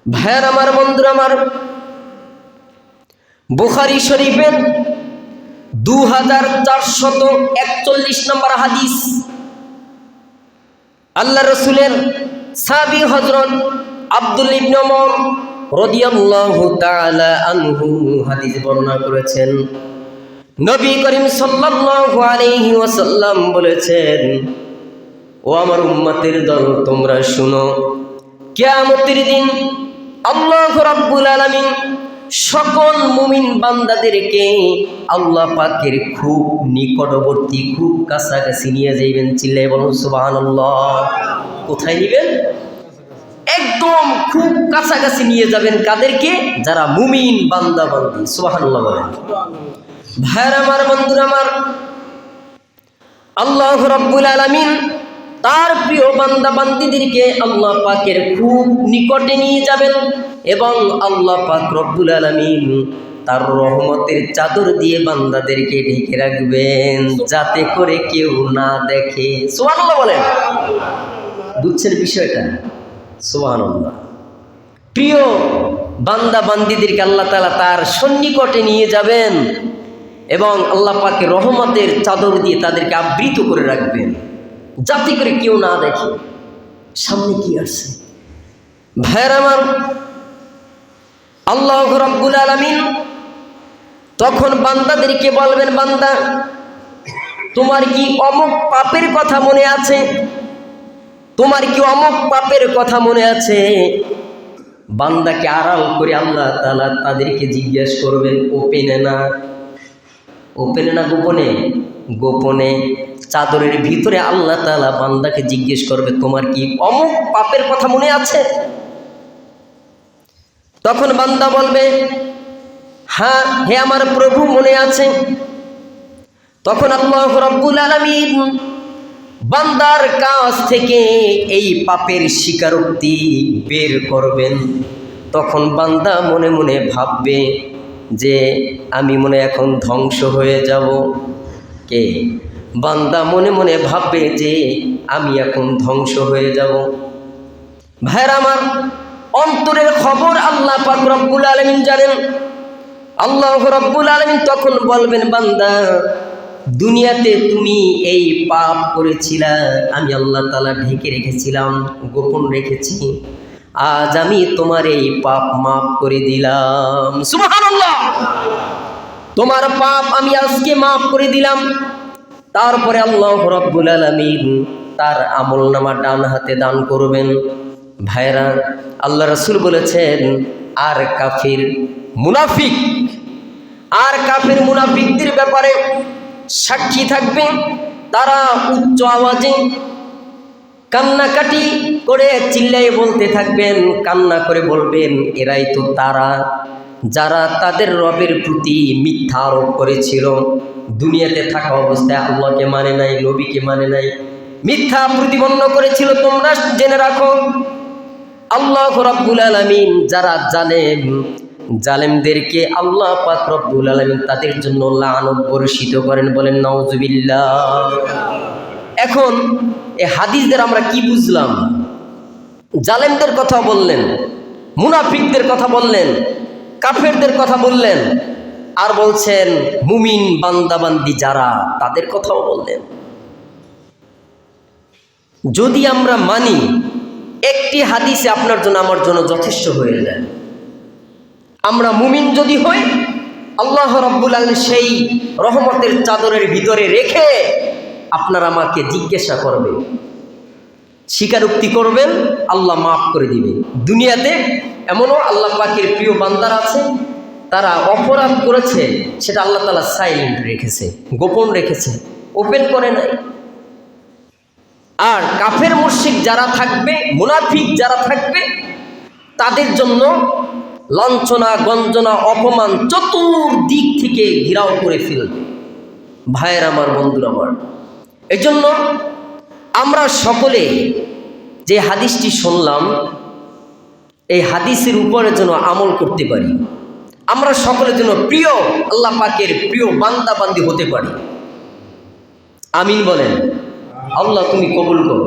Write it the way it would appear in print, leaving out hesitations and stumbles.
ভাইয়ার আমার, বন্ধুরা আমার, বুখারী শরীফের 2441 নম্বর হাদিস, আল্লাহ রসুলের সাহাবী হযরত আব্দুল্লাহ ইবনে ওমর রাদিয়াল্লাহু তাআলা আনহু হাদিস বর্ণনা করেছেন। নবী করিম সাল্লাল্লাহু আলাইহি ওয়াসাল্লাম বলেছেন, ও আমার উম্মতের দল, তোমরা শুনো, কিয়ামতের দিন আল্লাহ রাব্বুল আলামিন সকল মুমিন বান্দাদেরকে আল্লাহ পাকের খুব নিকটবর্তী, খুব কাছাকাছি নিয়ে যাইবেন। চিল্লায় বলুন সুবহানাল্লাহ। কোথায় নিবেন? একদম খুব কাছাকাছি নিয়ে যাবেন। কাদেরকে? যারা মুমিন বান্দা বান্দি। সুবহানাল্লাহ বলেন। ভাইরা আমার, বন্ধুরা আমার, আল্লাহ রাব্বুল আলামিন তার প্রিয় বান্দা বান্দিদেরকে আল্লাহ পাকের খুব নিকটে নিয়ে যাবেন এবং আল্লাহ পাক রব্বুল আলামিন তার রহমতের চাদর দিয়ে বান্দাদেরকে ঢেকে রাখবেন, যাতে করে কেউ না দেখে। সুবহানাল্লাহ বলেন। বুঝছেন বিষয়টা? সুবহানাল্লাহ। প্রিয় বান্দা বান্দিদেরকে আল্লাহ তাআলা তার সন্নিকটে নিয়ে যাবেন এবং আল্লাহ পাকের রহমতের চাদর দিয়ে তাদেরকে আবৃত করে রাখবেন, যাতে করে কেউ না দেখে সামনে কি আসছে। ভাইরা আমার, আল্লাহ রাব্বুল আলামিন তখন বান্দাদেরকে বলবেন, বান্দা, তোমার কি অমুক পাপের কথা মনে আছে? তোমার কি অমুক পাপের কথা মনে আছে? বান্দাকে আড়াল করে আল্লাহ তাআলা তাদেরকে জিজ্ঞেস করবেন, ওপেনে না, ওপেনে না, গোপনে? গোপনে। চাদরের ভিতরে আল্লাহ তাআলা বান্দাকে জিজ্ঞেস করবে, তোমার কি অমুক পাপের কথা মনে আছে? তখন বান্দা বলবে, হ্যাঁ, হে আমার প্রভু, মনে আছে। তখন আল্লাহ রাব্বুল আলামিন বান্দার কাছ থেকে এই পাপের স্বীকারোক্তি বের করবেন। তখন বান্দা মনে মনে ভাববে যে আমি মনে এখন ধ্বংস হয়ে যাব। কে? বান্দা মনে মনে ভাববে যে আমি এখন ধ্বংস হয়ে যাব। ভাইরা আমার, অন্তরের খবর আল্লাহ পাক রব্বুল আলামিন জানেন। আল্লাহ রব্বুল আলামিন তখন বলবেন, বান্দা, দুনিয়াতে তুমি এই পাপ করেছিলা, আমি আল্লাহ তাআলা ঢেকে রেখেছিলাম, গোপন রেখেছি। আজ আমি তোমার এই পাপ মাফ করে দিলাম। সুবহানাল্লাহ। তোমার পাপ আমি আজকে মাফ করে দিলাম। তারপরে আল্লাহ রাব্বুল আলামিন তার আমলনামা ডান হাতে দান করবেন। ভাইরা, আল্লাহ রাসূল বলেছেন, আর কাফির মুনাফিক, আর কাফির মুনাফিকদের ব্যাপারে সাক্ষী থাকবে। তারা উচ্চ আওয়াজে কান্নাকাটি করে চিল্লায়ে বলতে থাকবেন, কান্না করে বলবেন, এরাই তো তারা যারা তাদের রবের প্রতি মিথ্যা আরোপ করেছিল। দুনিয়াতে থাকা অবস্থায় আল্লাহকে মানে নাই, নবীকে মানে নাই, মিথ্যা প্রতিপন্ন করেছিল। তোমরা জেনে রাখো, আল্লাহ রাব্বুল আলামিন যারা জালেম, জালেমদেরকে আল্লাহ পাক রব্বুল আলামিন তাদের জন্য লানত বর্ষিত করেন। বলেন নাউজুবিল্লাহ। এখন এই হাদিসদের আমরা কি বুঝলাম? জালেমদের কথা বললেন, মুনাফিকদের কথা বললেন, কাফেরদের কথা বললেন, আর বলছেন মুমিন বান্দাবান্দি যারা, তাদের কথাও বললেন। যদি আমরা মানি, একটি হাদিসে আপনার জন্য আমার জন্য যথেষ্ট হয়ে যায়। আমরা মুমিন যদি হই, আল্লাহ রাব্বুল আলামিন সেই রহমতের চাদরের ভিতরে রেখে আপনার আমাকে জিজ্ঞাসা করবে, স্বীকারোক্তি করবেন, আল্লাহ মাফ করে দিবে। দুনিয়াতে এমনও আল্লাহ পাকের প্রিয় বান্দারা আছে, তারা অপরাধ করেছে, সেটা আল্লাহ তাআলা সাইলেন্ট রেখেছে, গোপন রেখেছে, ওপেন করে নাই। আর কাফের মুশরিক যারা থাকবে, মুনাফিক যারা থাকবে, তাদের জন্য লাঞ্ছনা, গঞ্জনা, অপমান চতুর্দিক থেকে ঘেরাও করে ফেলবে। ভাইয়ের আমার, বন্ধুরা আমার, এজন্য আমরা সকলে যে হাদিসটি শুনলাম, এই হাদিসের উপরে যেন আমল করতে পারি, আমরা সকলের জন্য প্রিয় আল্লাহ পাকের প্রিয় বান্দা বান্দি হতে পারি। আমিন বলেন। আল্লাহ তুমি কবুল করো।